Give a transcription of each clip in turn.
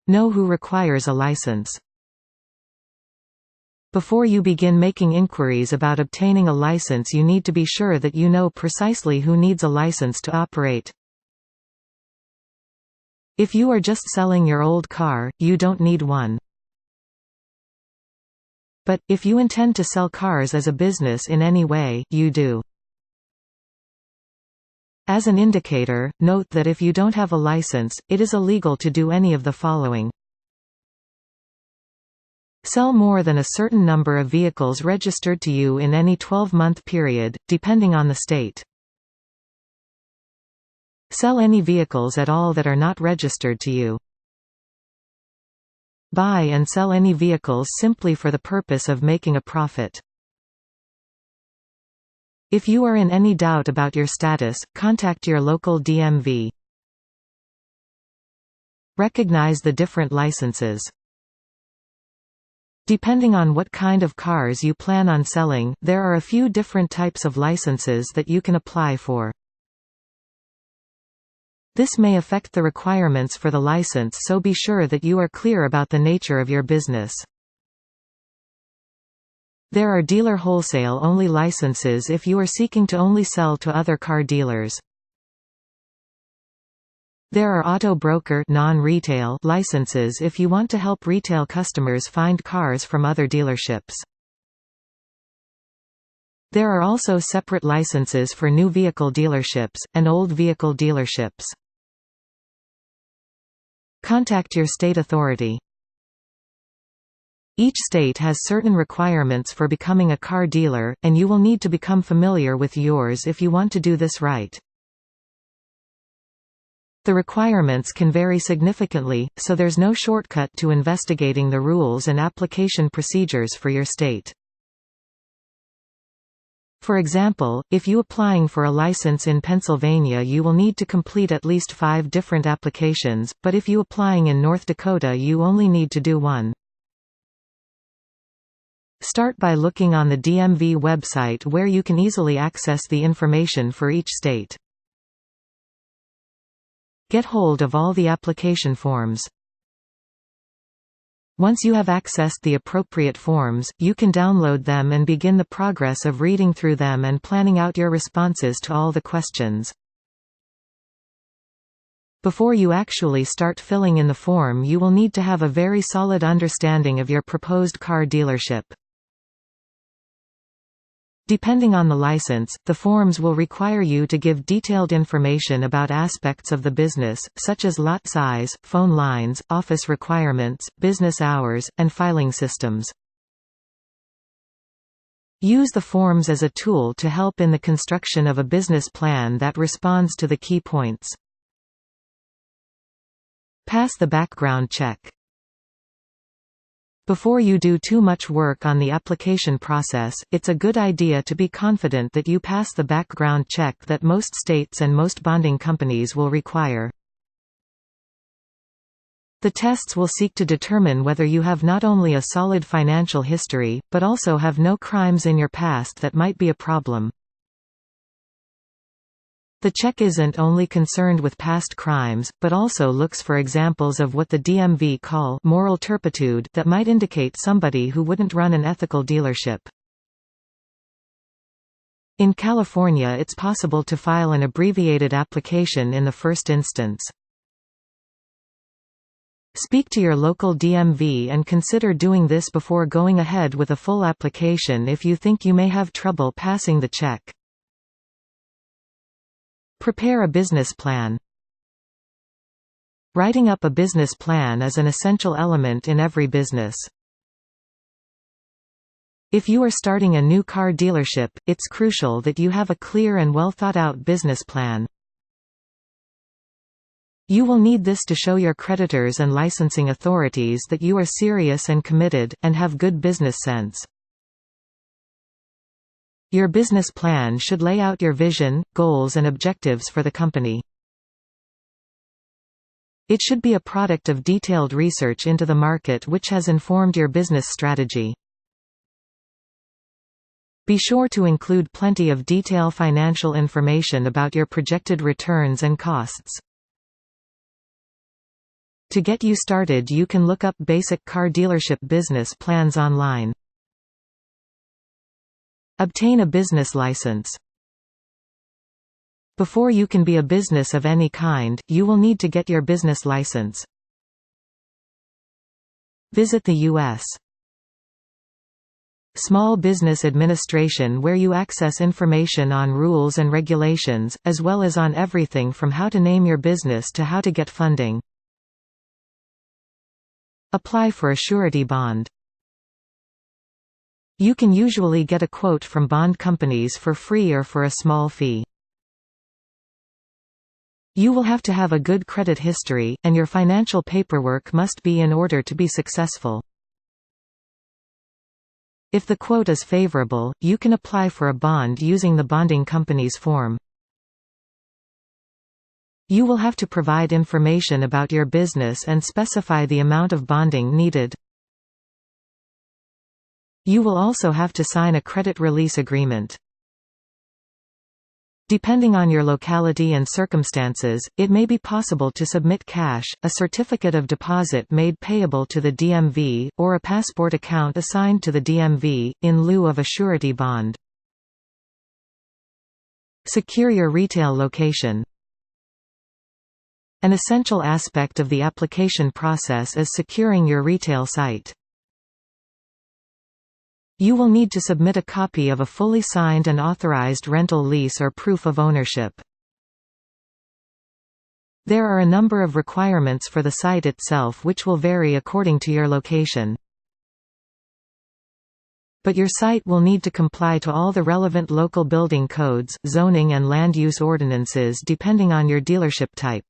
Know who requires a license. Before you begin making inquiries about obtaining a license, you need to be sure that you know precisely who needs a license to operate. If you are just selling your old car, you don't need one. But, if you intend to sell cars as a business in any way, you do. As an indicator, note that if you don't have a license, it is illegal to do any of the following. Sell more than a certain number of vehicles registered to you in any 12-month period, depending on the state. Sell any vehicles at all that are not registered to you. Buy and sell any vehicles simply for the purpose of making a profit. If you are in any doubt about your status, contact your local DMV. Recognize the different licenses. Depending on what kind of cars you plan on selling, there are a few different types of licenses that you can apply for. This may affect the requirements for the license, so be sure that you are clear about the nature of your business. There are dealer wholesale-only licenses if you are seeking to only sell to other car dealers. There are auto broker non-retail licenses if you want to help retail customers find cars from other dealerships. There are also separate licenses for new vehicle dealerships, and old vehicle dealerships. Contact your state authority. Each state has certain requirements for becoming a car dealer, and you will need to become familiar with yours if you want to do this right. The requirements can vary significantly, so there's no shortcut to investigating the rules and application procedures for your state. For example, if you applying for a license in Pennsylvania, you will need to complete at least 5 different applications, but if you applying in North Dakota, you only need to do one. Start by looking on the DMV website, where you can easily access the information for each state. Get hold of all the application forms. Once you have accessed the appropriate forms, you can download them and begin the progress of reading through them and planning out your responses to all the questions. Before you actually start filling in the form, you will need to have a very solid understanding of your proposed car dealership. Depending on the license, the forms will require you to give detailed information about aspects of the business, such as lot size, phone lines, office requirements, business hours, and filing systems. Use the forms as a tool to help in the construction of a business plan that responds to the key points. Pass the background check. Before you do too much work on the application process, it's a good idea to be confident that you pass the background check that most states and most bonding companies will require. The tests will seek to determine whether you have not only a solid financial history, but also have no crimes in your past that might be a problem. The check isn't only concerned with past crimes, but also looks for examples of what the DMV call moral turpitude that might indicate somebody who wouldn't run an ethical dealership. In California, it's possible to file an abbreviated application in the first instance. Speak to your local DMV and consider doing this before going ahead with a full application if you think you may have trouble passing the check. Prepare a business plan. Writing up a business plan is an essential element in every business. If you are starting a new car dealership, it's crucial that you have a clear and well-thought-out business plan. You will need this to show your creditors and licensing authorities that you are serious and committed, and have good business sense. Your business plan should lay out your vision, goals and objectives for the company. It should be a product of detailed research into the market which has informed your business strategy. Be sure to include plenty of detailed financial information about your projected returns and costs. To get you started, you can look up basic car dealership business plans online. Obtain a business license. Before you can be a business of any kind, you will need to get your business license. Visit the U.S. Small Business Administration, where you access information on rules and regulations, as well as on everything from how to name your business to how to get funding. Apply for a surety bond. You can usually get a quote from bond companies for free or for a small fee. You will have to have a good credit history, and your financial paperwork must be in order to be successful. If the quote is favorable, you can apply for a bond using the bonding company's form. You will have to provide information about your business and specify the amount of bonding needed. You will also have to sign a credit release agreement. Depending on your locality and circumstances, it may be possible to submit cash, a certificate of deposit made payable to the DMV, or a passport account assigned to the DMV, in lieu of a surety bond. Secure your retail location. An essential aspect of the application process is securing your retail site. You will need to submit a copy of a fully signed and authorized rental lease or proof of ownership. There are a number of requirements for the site itself which will vary according to your location. But your site will need to comply to all the relevant local building codes, zoning and land use ordinances depending on your dealership type.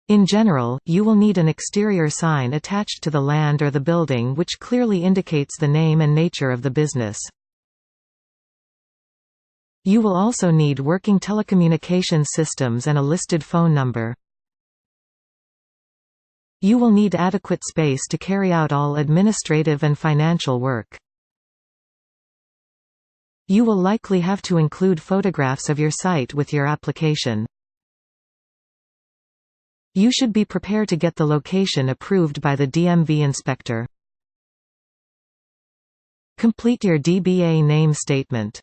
In general, you will need an exterior sign attached to the land or the building which clearly indicates the name and nature of the business. You will also need working telecommunications systems and a listed phone number. You will need adequate space to carry out all administrative and financial work. You will likely have to include photographs of your site with your application. You should be prepared to get the location approved by the DMV inspector. Complete your DBA name statement.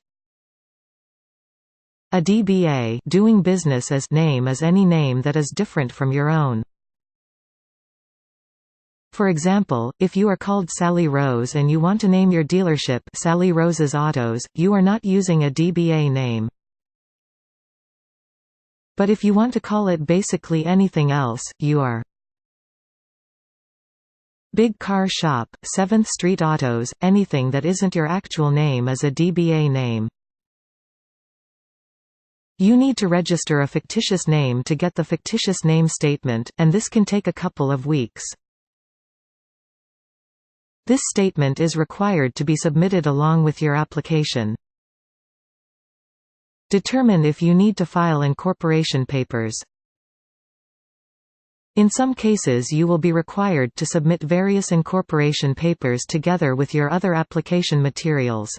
A DBA, doing business as name, is any name that is different from your own. For example, if you are called Sally Rose and you want to name your dealership Sally Rose's Autos, you are not using a DBA name. But if you want to call it basically anything else, you are. Big Car Shop, 7th Street Autos. Anything that isn't your actual name is a DBA name. You need to register a fictitious name to get the fictitious name statement, and this can take a couple of weeks. This statement is required to be submitted along with your application. Determine if you need to file incorporation papers. In some cases you will be required to submit various incorporation papers together with your other application materials.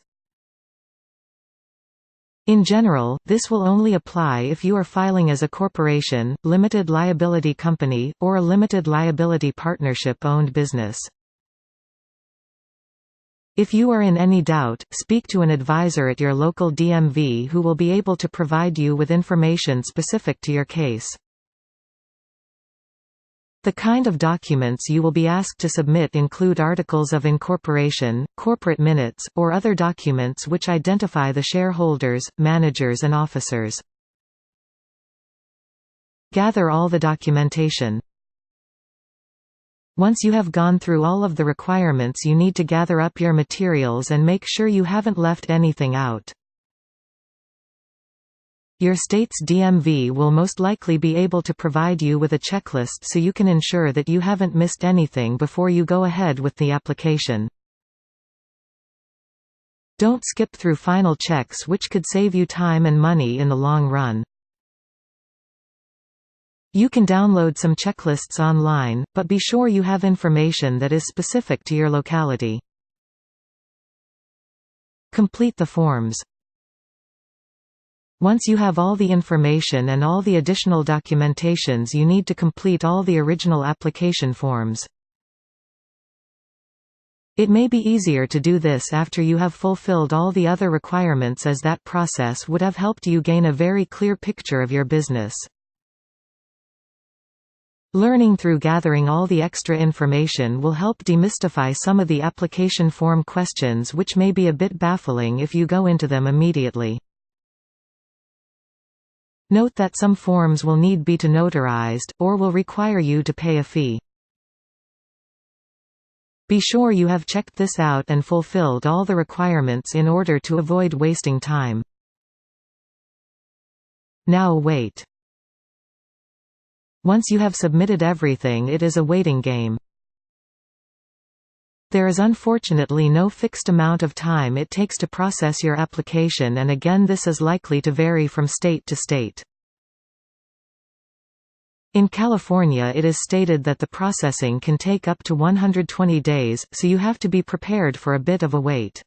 In general, this will only apply if you are filing as a corporation, limited liability company, or a limited liability partnership-owned business. If you are in any doubt, speak to an advisor at your local DMV who will be able to provide you with information specific to your case. The kind of documents you will be asked to submit include articles of incorporation, corporate minutes, or other documents which identify the shareholders, managers and officers. Gather all the documentation. Once you have gone through all of the requirements, you need to gather up your materials and make sure you haven't left anything out. Your state's DMV will most likely be able to provide you with a checklist so you can ensure that you haven't missed anything before you go ahead with the application. Don't skip through final checks, which could save you time and money in the long run. You can download some checklists online, but be sure you have information that is specific to your locality. Complete the forms. Once you have all the information and all the additional documentations you need to complete all the original application forms. It may be easier to do this after you have fulfilled all the other requirements, as that process would have helped you gain a very clear picture of your business. Learning through gathering all the extra information will help demystify some of the application form questions, which may be a bit baffling if you go into them immediately. Note that some forms will need be notarized, or will require you to pay a fee. Be sure you have checked this out and fulfilled all the requirements in order to avoid wasting time. Now wait. Once you have submitted everything, it is a waiting game. There is unfortunately no fixed amount of time it takes to process your application, and again this is likely to vary from state to state. In California it is stated that the processing can take up to 120 days, so you have to be prepared for a bit of a wait.